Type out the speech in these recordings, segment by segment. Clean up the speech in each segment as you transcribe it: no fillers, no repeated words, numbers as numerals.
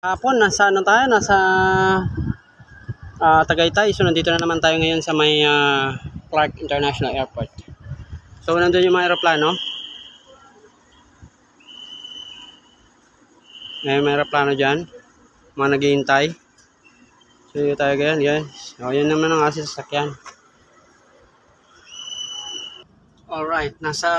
Hapon, nasa ano tayo? Nasa Tagaytay. So, nandito na naman tayo ngayon sa may Clark International Airport. So, nandun yung mga aeroplano. May aeroplano dyan. Mga naghihintay. So, yun tayo ganyan, guys. So, yun naman ang asin sa sasakyan. Alright, nasa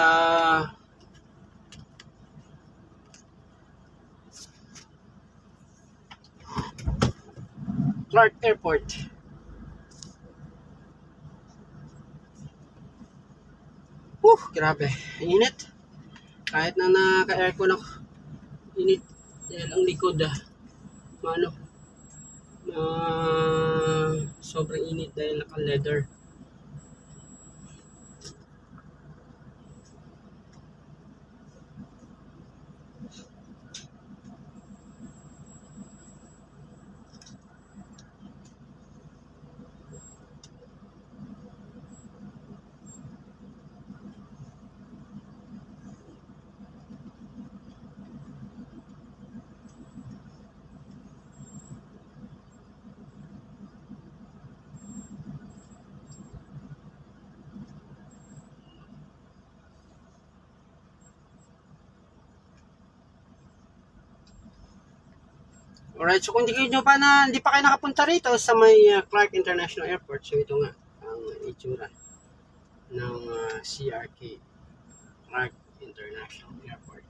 Clark Airport. Grabe. Init. Kahit na naka-aircon ako. Init. Dahil ang likod sobrang init dahil naka-leather. Alright, so kung hindi pa kayo nakapunta rito sa may Clark International Airport, so ito nga ang itsura ng CRK, Clark International Airport.